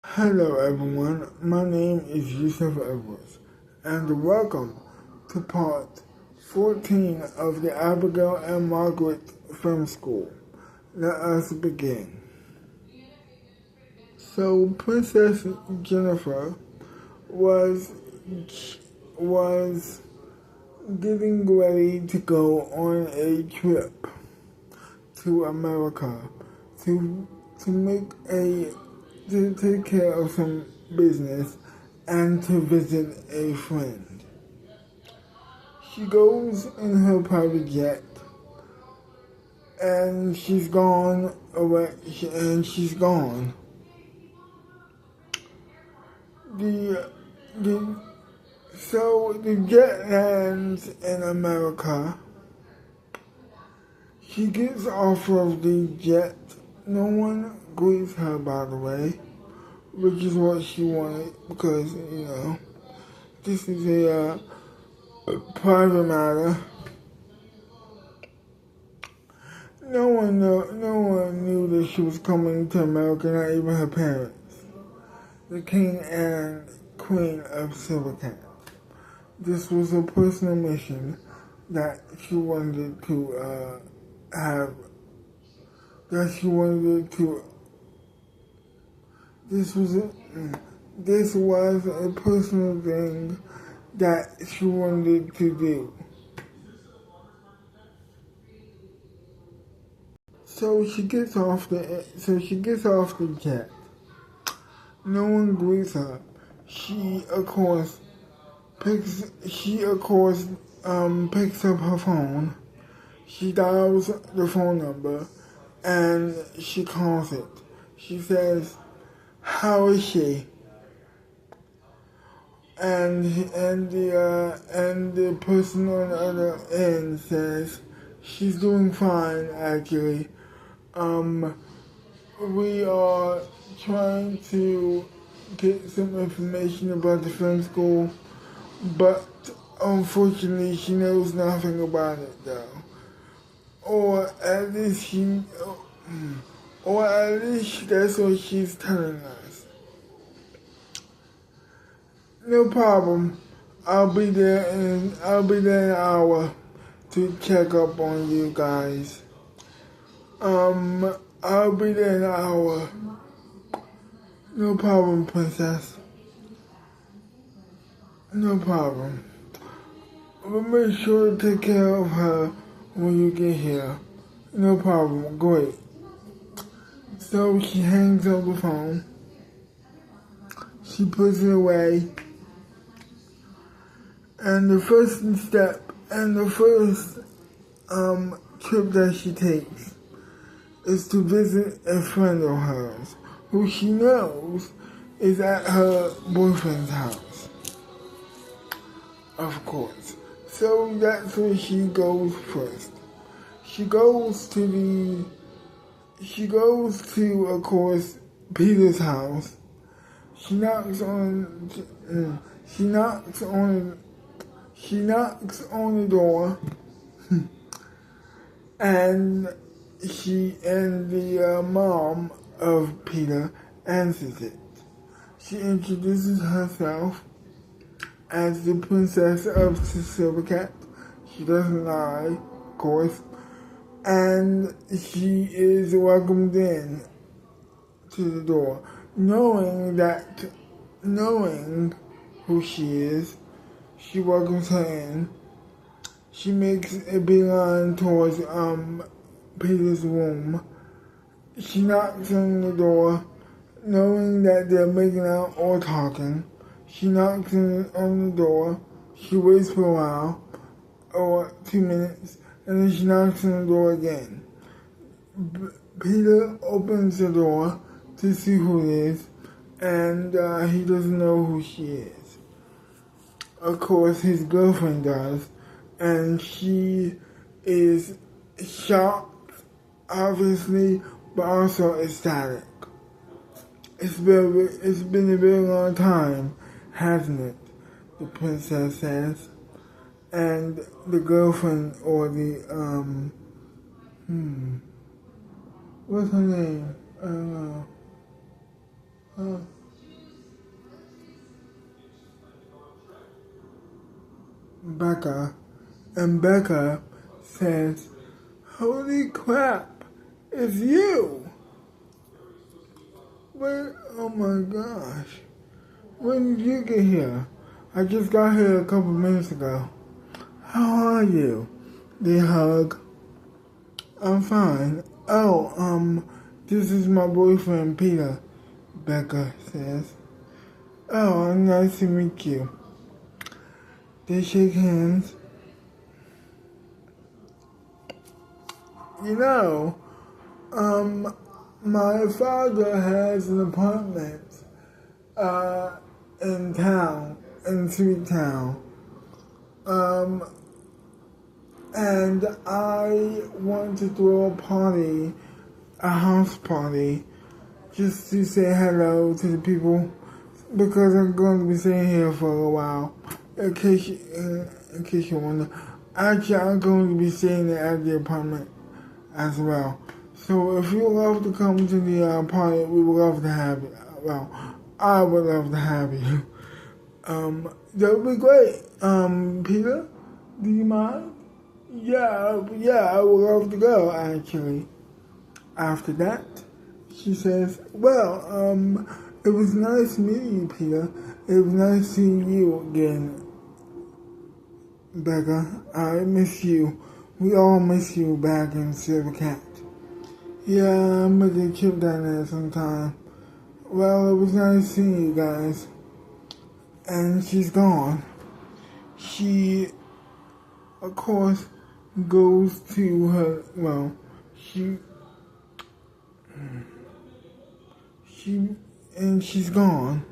Hello everyone, my name is Yusuf Edwards, and welcome to part 14 of the Abigail and Margaret Film School. Let us begin. So Princess Jennifer was getting ready to go on a trip to America to take care of some business and to visit a friend. She goes in her private jet and she's gone away and she's gone. So the jet lands in America. She gets off of the jet. No one greets her, by the way, which is what she wanted because, this is a private matter. No one knew that she was coming to America, not even her parents, the king and queen of Silvercat. This was a personal mission that she wanted to have. That she wanted to. This was a personal thing that she wanted to do. So she gets off the jet. No one greets her. She of course picks up her phone. She dials the phone number and she calls it. She says, "How is she?" And the person on the other end says, "She's doing fine, actually. We are trying to get some information about the film school, but unfortunately she knows nothing about it, though. Or at least that's what she's telling us. No problem. I'll be there in an hour to check up on you guys. I'll be there in an hour. No problem, princess. No problem. We'll make sure to take care of her when you get here. No problem. Great." So she hangs up the phone. She puts it away. And the first trip that she takes is to visit a friend of hers who she knows is at her boyfriend's house. Of course. So that's where she goes first. She goes to, of course, Peter's house. She knocks on the door, and the mom of Peter answers it. She introduces herself as the princess of Silvercat. She doesn't lie, of course, and she is welcomed in to the door, knowing who she is. She welcomes her in. She makes a beeline towards Peter's room. She knocks on the door, knowing that they're making out or talking. She knocks on the door. She waits for a while, or 2 minutes, and then she knocks on the door again. Peter opens the door to see who it is, and he doesn't know who she is. Of course, his girlfriend does, and she is shocked, obviously, but also ecstatic. It's been a very long time, hasn't it? The princess says, and the girlfriend, or the what's her name? I don't know. Becca, and Becca says, "Holy crap, it's you!" Wait, oh my gosh. When did you get here? I just got here a couple minutes ago. How are you? They hug. I'm fine. Oh, this is my boyfriend, Peter, Becca says. Oh, nice to meet you. They shake hands. You know, my father has an apartment, in town, in Sweet Town. And I want to throw a party, a house party, just to say hello to the people, because I'm going to be staying here for a while. In case you wonder, actually I'm going to be staying at the apartment as well. So if you would love to come to the party, we would love to have you. Well, I would love to have you. That would be great. Peter, do you mind? Yeah, I would love to go, actually. After that, she says, well, it was nice meeting you, Peter. It was nice seeing you again, Becca. I miss you. We all miss you back in Silver Cat. Yeah, I'm making a trip down there sometime. Well, it was nice seeing you guys. And she's gone. She, of course, goes to her, well, she's gone.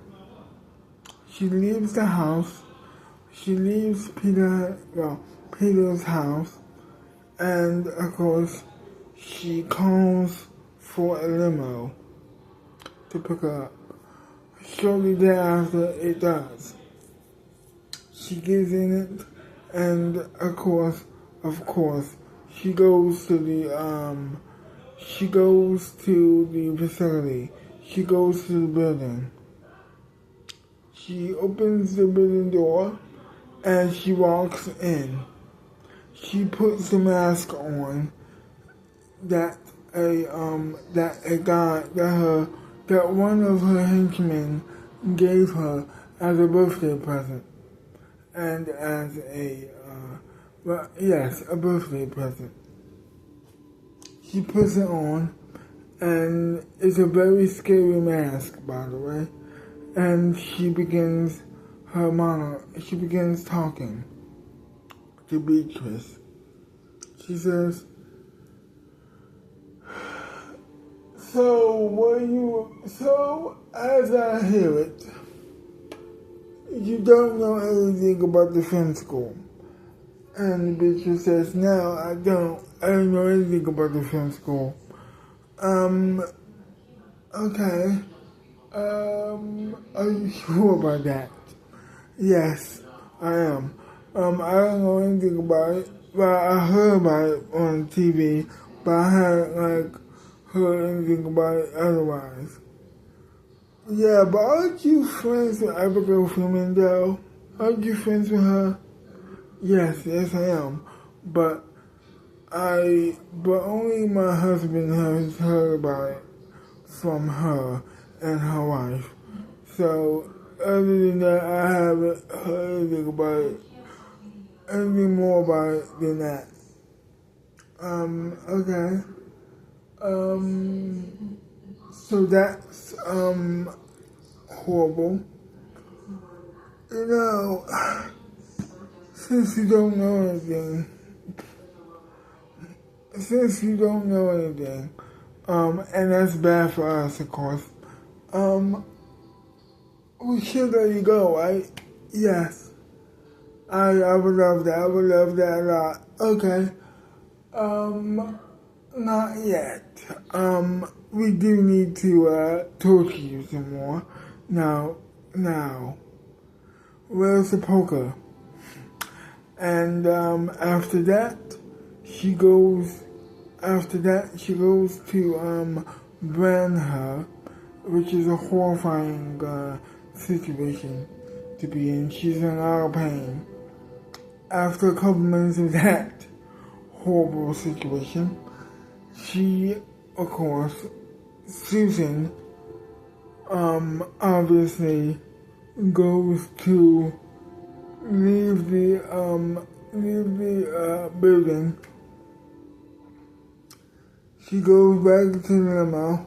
She leaves the house. She leaves Peter's house. And, of course, she calls for a limo to pick her up. Shortly thereafter, it does. She gets in it, and of course, she goes to the facility. She goes to the building. She opens the building door, and she walks in. She puts the mask on that one of her henchmen gave her as a birthday present, and as a birthday present. She puts it on, and it's a very scary mask, by the way. And she begins her monologue. She begins talking to Beatrice. She says, So as I hear it, you don't know anything about the film school. And the Beatrice says, no, I don't know anything about the film school. Okay. Are you sure about that? Yes, I am. I don't know anything about it, but I heard about it on TV, but I haven't, heard anything about it otherwise. Yeah, but aren't you friends with Abigail though? Aren't you friends with her? Yes, I am. But only my husband has heard about it from her and her wife. So, other than that, I haven't heard anything more about it than that. Okay. So that's, horrible. You know, since you don't know anything, and that's bad for us, of course, we should let you go, right? Yes. I would love that. I would love that a lot. Okay. Not yet. We do need to, torture you some more. Now, where's the poker? And, after that, she goes to, brand her, which is a horrifying, situation to be in. She's in a lot of pain. after a couple minutes of that horrible situation, she, of course, Susan, obviously goes to leave the building. She goes back to the limo.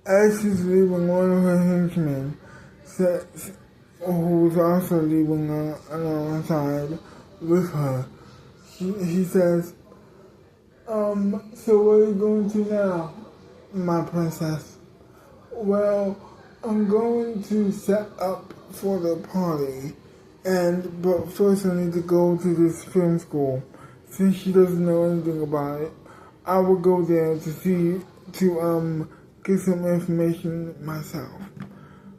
As she's leaving, one of her henchmen says, who's also leaving alongside with her, he says, so where are you going to now, my princess? Well, I'm going to set up for the party, but first I need to go to this film school. Since she doesn't know anything about it, I will go there to get some information myself.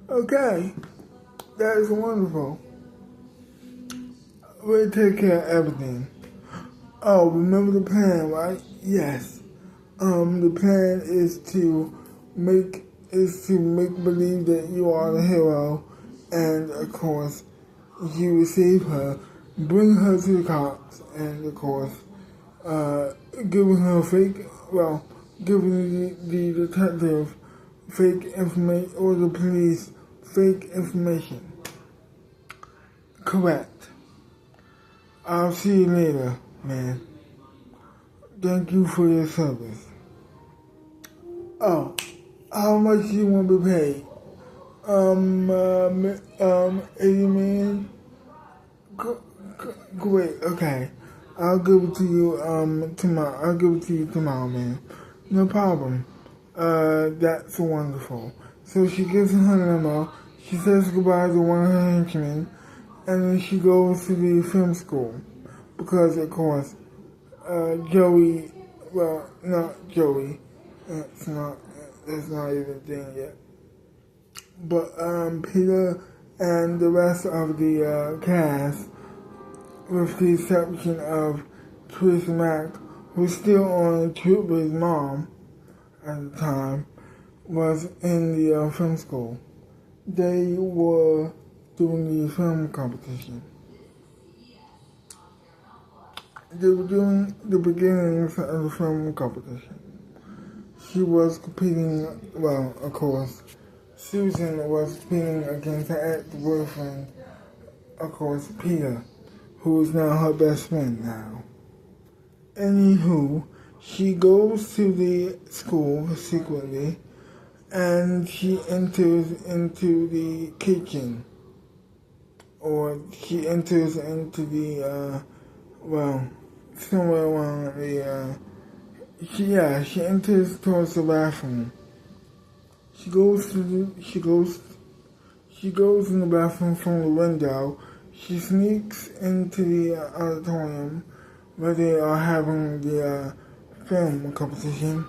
Okay, that is wonderful. We'll take care of everything. Oh, remember the plan, right? Yes. The plan is to make believe that you are the hero, and of course, you will save her, bring her to the cops, and of course, giving the detective fake information, or the police fake information. Correct. I'll see you later, man. Thank you for your service. Oh, how much do you want to be paid? 80 million? Great, okay. I'll give it to you, tomorrow. I'll give it to you tomorrow, man. No problem. That's wonderful. So she gets in her limo, she says goodbye to one of her henchmen, and then she goes to the film school. Because, of course, Joey, well, not Joey, that's not even a thing yet. But, Peter and the rest of the, cast, with the exception of Chris Mack, who's still on a trip with his mom at the time, was in the, film school. They were doing the film competition. They were doing the beginnings of the film competition. She was competing, well, of course, Susan was competing against her ex-boyfriend, of course, Peter, who is now her best friend now. Anywho, she goes to the school secretly, and she enters into the kitchen, or she enters into the, somewhere around the, she enters towards the bathroom. She goes in the bathroom from the window. She sneaks into the auditorium where they are having the film competition.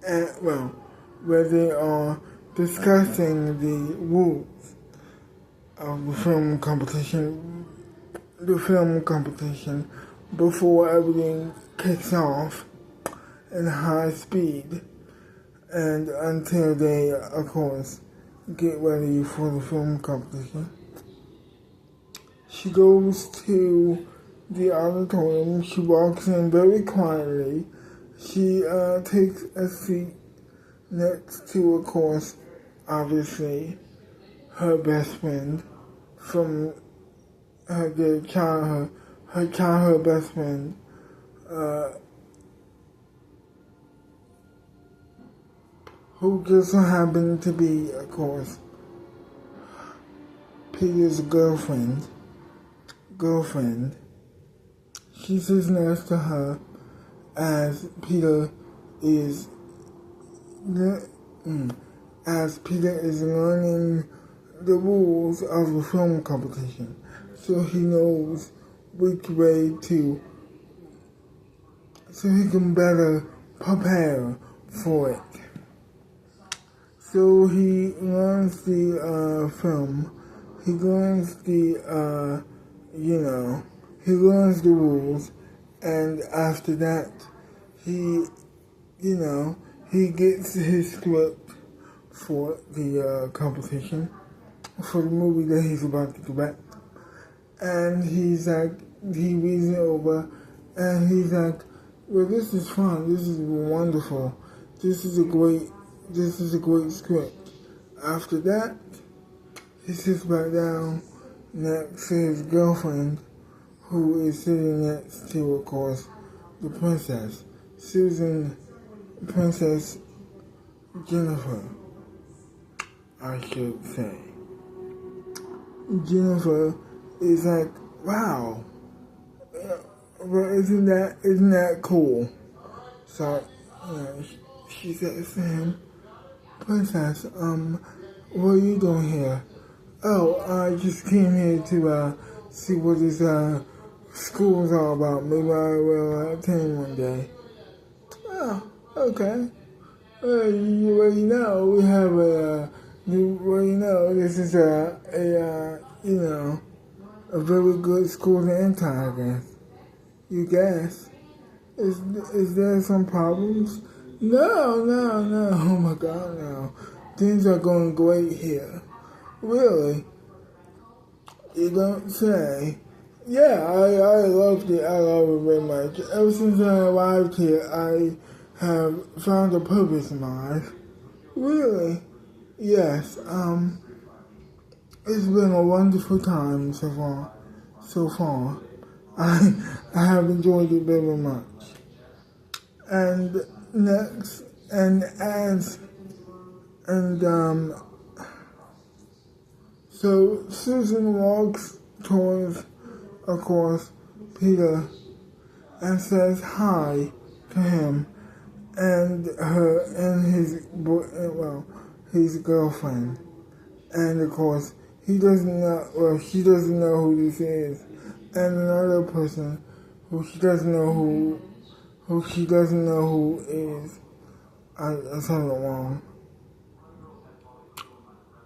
And, where they are discussing the rules of the film competition before everything kicks off in high speed, and until they, of course, get ready for the film competition. She goes to the auditorium. She walks in very quietly. She takes a seat next to, of course, obviously, her best friend from her childhood best friend, who just so happened to be, of course, Peter's girlfriend. She sits next to her as Peter is learning the rules of the film competition, so he knows which way so he can better prepare for it. So he learns the film, he learns he learns the rules, and after that, he gets his script for the competition, for the movie that he's about to direct. And he's like, he reads it over, and he's like, well, this is fun, this is wonderful, this is a great script. After that, he sits back down next to his girlfriend, who is sitting next to, of course, the princess, Princess Jennifer, I should say. Jennifer is like, wow, but isn't that cool? So, she says to him, Princess, what are you doing here? Oh, I just came here to see what this school is all about. Maybe I will attend one day. Oh, okay. You already know we have this is a very good school to enter, I guess. You guess. Is there some problems? No. Oh my God, no. Things are going great here. Really? You don't say. Yeah, I loved it. I love it very much. Ever since I arrived here, I have found a purpose in my life. Really? Yes. It's been a wonderful time so far. I have enjoyed it very much. And next, so Susan walks towards, of course, Peter and says hi to him and his girlfriend. And of course, she doesn't know who this is. And another person who she doesn't know who is. I said it wrong.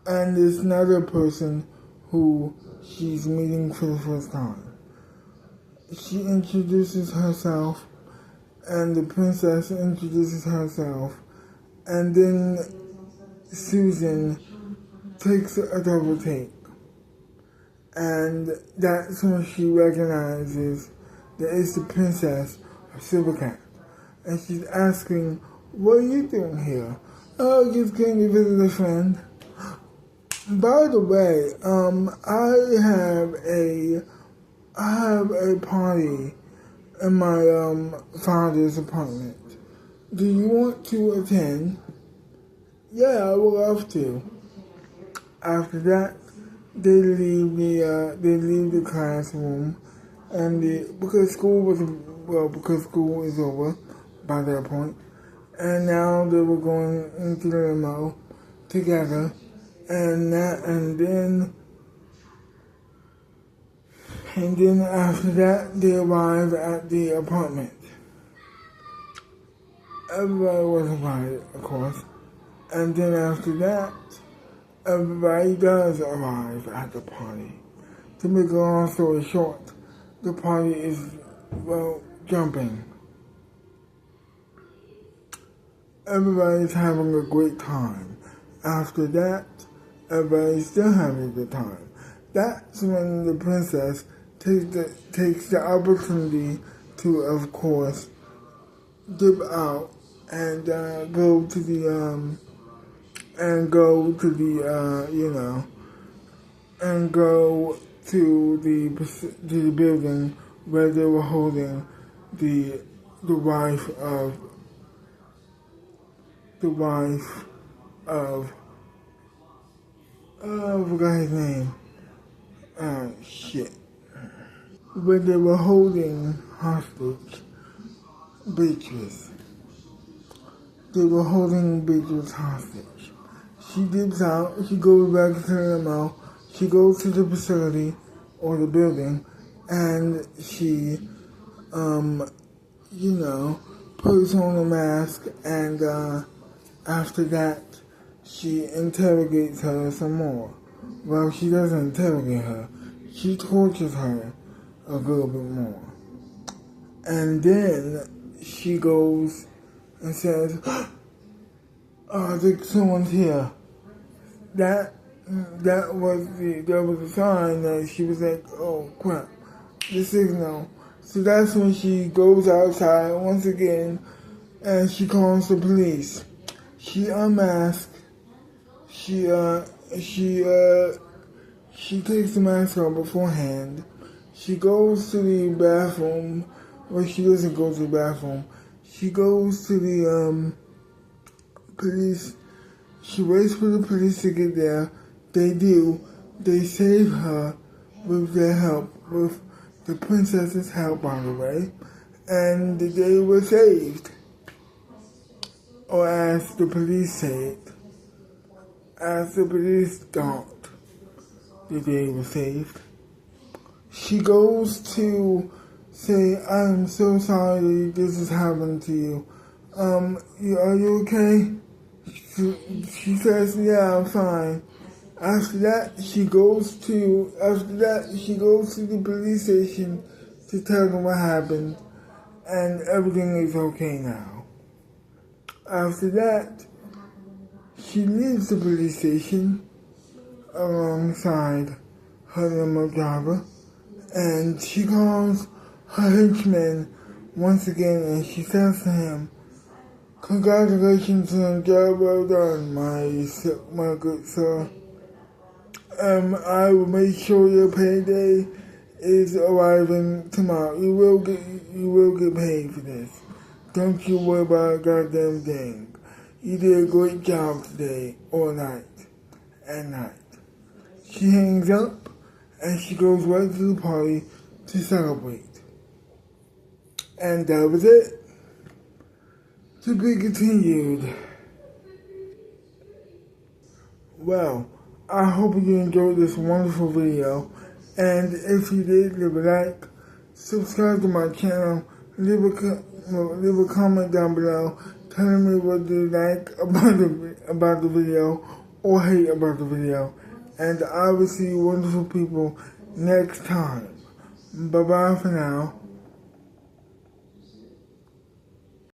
And there's another person who she's meeting for the first time. She introduces herself, and the princess introduces herself, and then Susan takes a double take. And that's when she recognizes that it's the princess of Silvercat. And she's asking, what are you doing here? Oh, just came to visit a friend. By the way, I have a party in my father's apartment. Do you want to attend? Yeah, I would love to. After that, they leave the classroom, and because school is over by that point, and now they were going into the limo together, and then after that they arrived at the apartment. Everybody was invited, of course, and then after that, everybody does arrive at the party. To make a long story short, the party is, jumping. Everybody's having a great time. After that, everybody's still having a good time. That's when the princess takes the opportunity to, of course, dip out and go to the building where they were holding the wife of I forgot his name. Shit. Where they were holding hostage Beatrice. They were holding Beatrice hostage. She dips out, she goes back to the limo, she goes to the facility or the building, and she, puts on a mask, and after that, she interrogates her some more. Well, she doesn't interrogate her, she tortures her a little bit more. And then she goes and says, oh, I think someone's here. That that was a sign that she was like, oh crap, the signal. So that's when she goes outside once again and she calls the police. She unmasks. She takes the mask off beforehand. She goes to the bathroom. Well, she doesn't go to the bathroom. She goes to the police. She waits for the police to get there. They do. They save her with their help, with the princess's help, by the way. And they were saved. Or as the police say it. As the police thought that they were saved. She goes to say, I'm so sorry this has happened to you. Are you okay? She says, yeah, I'm fine. After that, she goes to the police station to tell them what happened, and everything is okay now. After that, she leaves the police station alongside her limo driver, and she calls her henchman once again, and she says to him, congratulations on the job well done, my good sir. I will make sure your payday is arriving tomorrow. You will get paid for this. Don't you worry about a goddamn thing. You did a great job today, all night, at night. She hangs up and she goes right to the party to celebrate. And that was it. To be continued. Well, I hope you enjoyed this wonderful video, and if you did, leave a like, subscribe to my channel, leave a comment down below telling me what you like about the video or hate about the video, and I will see you wonderful people next time. Bye bye for now.